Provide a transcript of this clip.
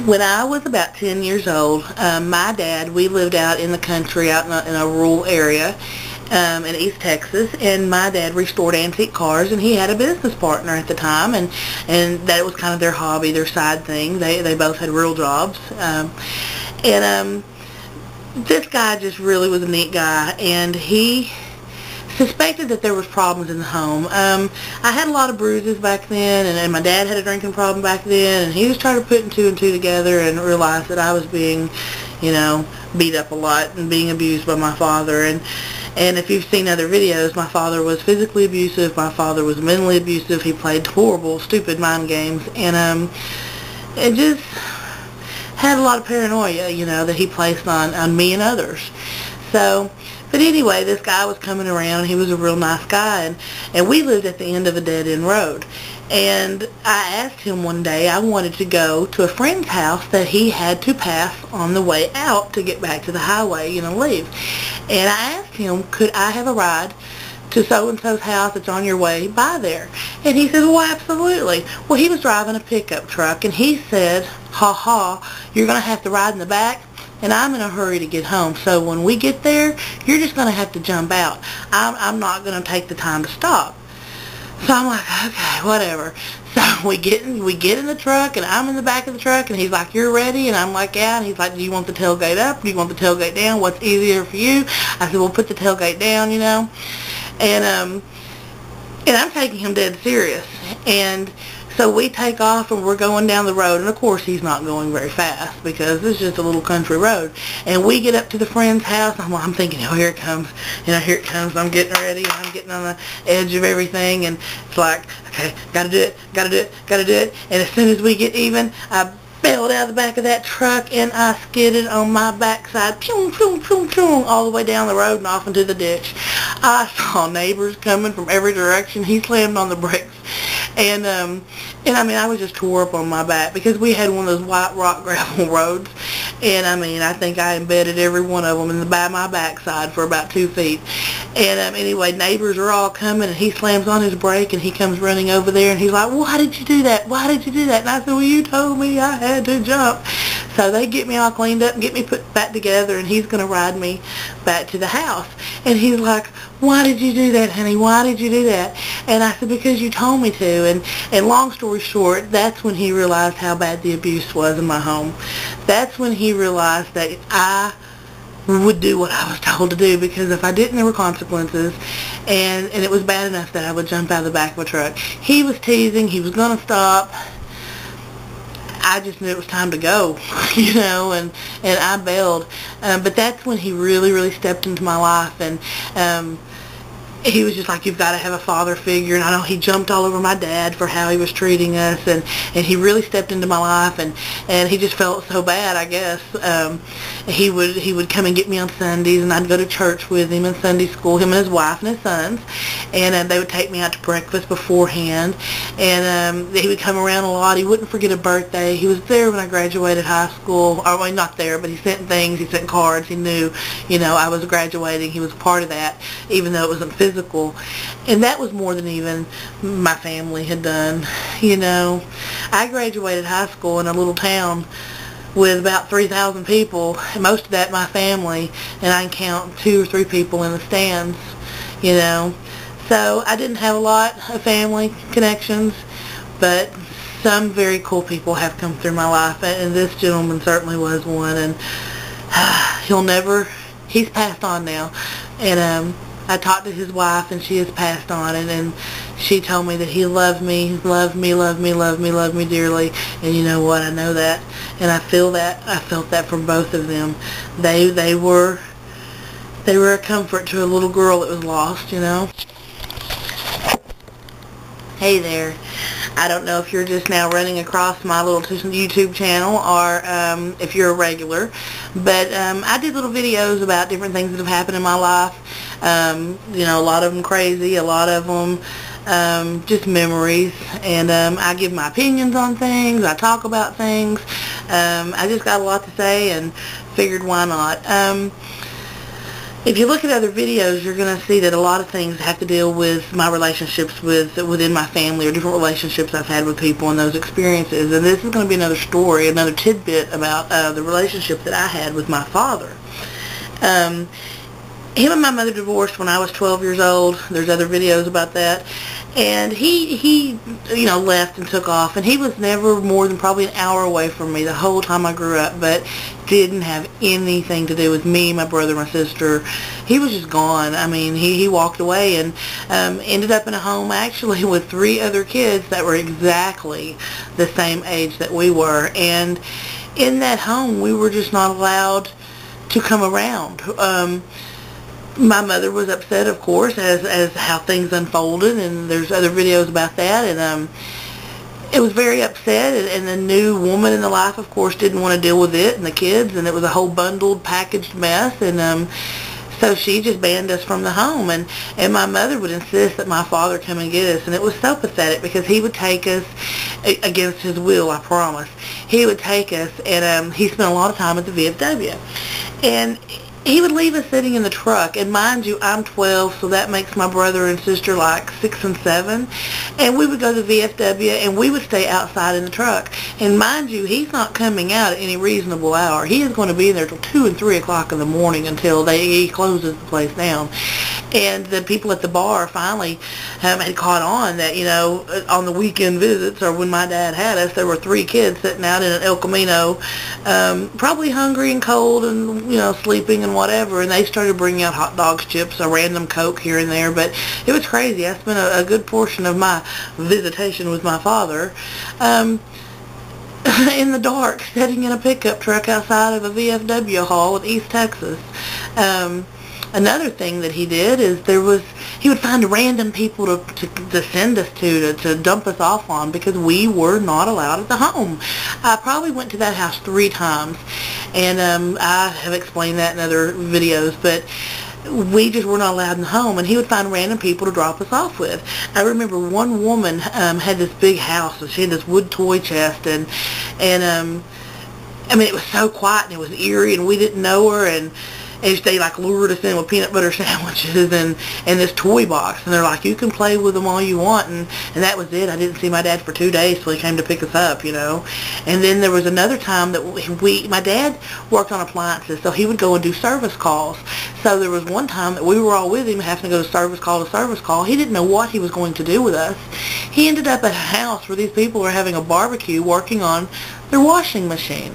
When I was about 10 years old, my dad, we lived out in the country, out in a rural area in East Texas, and my dad restored antique cars, and he had a business partner at the time, and that was kind of their hobby, their side thing. They both had real jobs. And this guy just really was a neat guy, and he suspected that there was problems in the home. I had a lot of bruises back then, and my dad had a drinking problem back then, and he was trying to put two and two together and realized that I was being, beat up a lot and being abused by my father. And if you've seen other videos, my father was physically abusive, my father was mentally abusive, he played horrible, stupid mind games, and it just had a lot of paranoia, that he placed on me and others. So, but anyway, this guy was coming around, and he was a real nice guy, and we lived at the end of a dead-end road. And I asked him one day, I wanted to go to a friend's house that he had to pass on the way out to get back to the highway, leave. And I asked him, could I have a ride to so-and-so's house that's on your way by there? And he said, well, absolutely. Well, he was driving a pickup truck, and he said, you're going to have to ride in the back, and I'm in a hurry to get home. So when we get there, you're just going to have to jump out. I'm not going to take the time to stop. So I'm like, okay, whatever. So we get in the truck, and I'm in the back of the truck, and he's like, you're ready? And I'm like, yeah. And he's like, do you want the tailgate up? Do you want the tailgate down? What's easier for you? I said, well, put the tailgate down, And I'm taking him dead serious. And so we take off, and we're going down the road, and of course he's not going very fast because it's just a little country road. And we get up to the friend's house, and I'm thinking, oh, here it comes. Here it comes. I'm getting ready, and I'm getting on the edge of everything, and it's like, okay, gotta do it. And as soon as we get even, I bailed out of the back of that truck, and I skidded on my backside, pew, pew, pew, pew, all the way down the road and off into the ditch. I saw neighbors coming from every direction. He slammed on the brakes. And I mean, I was just tore up on my back because we had one of those white rock gravel roads. And I mean, I think I embedded every one of them in my backside for about 2 feet. And anyway, neighbors are all coming, and he slams on his brake, and he comes running over there, and he's like, why did you do that? Why did you do that? And I said, well, you told me I had to jump. So they get me all cleaned up and get me put back together, and he's going to ride me back to the house. And he's like, why did you do that, honey? Why did you do that? And I said, because you told me to. And long story short, that's when he realized how bad the abuse was in my home. That's when he realized that I would do what I was told to do, because if I didn't, there were consequences, and it was bad enough that I would jump out of the back of a truck. He was teasing. He was going to stop. I just knew it was time to go, and I bailed. But that's when he really, really stepped into my life, and he was just like, you've got to have a father figure. And I know he jumped all over my dad for how he was treating us, and he really stepped into my life, and he just felt so bad, I guess. He would come and get me on Sundays, and I'd go to church with him in Sunday school, him and his wife and his sons, and they would take me out to breakfast beforehand, and he would come around a lot. He wouldn't forget a birthday. He was there when I graduated high school, or well, not there, but he sent things, he sent cards. He knew, I was graduating. He was a part of that, even though it wasn't physical. And that was more than even my family had done. I graduated high school in a little town with about 3,000 people, and most of that my family, and I can count 2 or 3 people in the stands, So I didn't have a lot of family connections, but some very cool people have come through my life, and this gentleman certainly was one, and he's passed on now, and I talked to his wife, and she has passed on, and she told me that he loved me dearly, and you know what, I know that, and I feel that, I felt that from both of them. They were a comfort to a little girl that was lost, Hey there. I don't know if you're just now running across my little YouTube channel, or if you're a regular, but I did little videos about different things that have happened in my life. A lot of them crazy, a lot of them just memories, and I give my opinions on things, I talk about things. I just got a lot to say and figured why not. If you look at other videos, you're going to see that a lot of things have to deal with my relationships within my family, or different relationships I've had with people and those experiences. And this is going to be another story, another tidbit about the relationship that I had with my father. Him and my mother divorced when I was 12 years old. There's other videos about that. And he left and took off, and he was never more than probably an hour away from me the whole time I grew up, but didn't have anything to do with me, my brother, my sister. He was just gone. I mean, he walked away and ended up in a home actually with 3 other kids that were exactly the same age that we were. And in that home, we were just not allowed to come around. My mother was upset, of course, as how things unfolded, and there's other videos about that, and it was very upset, and the new woman in the life, of course, didn't want to deal with it and the kids, and it was a whole bundled, packaged mess, and so she just banned us from the home, and my mother would insist that my father come and get us, and it was so pathetic because he would take us against his will, I promise. He would take us, and he spent a lot of time at the VFW, and he would leave us sitting in the truck, and mind you, I'm 12, so that makes my brother and sister like 6 and 7, and we would go to the VFW, and we would stay outside in the truck, and mind you, he's not coming out at any reasonable hour. He is going to be in there till 2 and 3 o'clock in the morning until he closes the place down. And the people at the bar finally had caught on that, on the weekend visits, or when my dad had us, there were 3 kids sitting out in an El Camino, probably hungry and cold and, sleeping and whatever, and they started bringing out hot dogs, chips, a random Coke here and there, but it was crazy. I spent a good portion of my visitation with my father in the dark, sitting in a pickup truck outside of a VFW hall in East Texas. Another thing that he did is he would find random people to send us to dump us off on, because we were not allowed at the home. I probably went to that house 3 times, and I have explained that in other videos, but we just were not allowed in the home, and he would find random people to drop us off with. I remember one woman had this big house, and she had this wood toy chest, and I mean, it was so quiet, and it was eerie, and we didn't know her, and they lured us in with peanut butter sandwiches and this toy box, and they're like, you can play with them all you want, and that was it. I didn't see my dad for 2 days till he came to pick us up, And then there was another time that my dad worked on appliances, so he would go and do service calls. So there was one time that we were all with him having to go service call to service call. He didn't know what he was going to do with us. He ended up at a house where these people were having a barbecue working on their washing machine.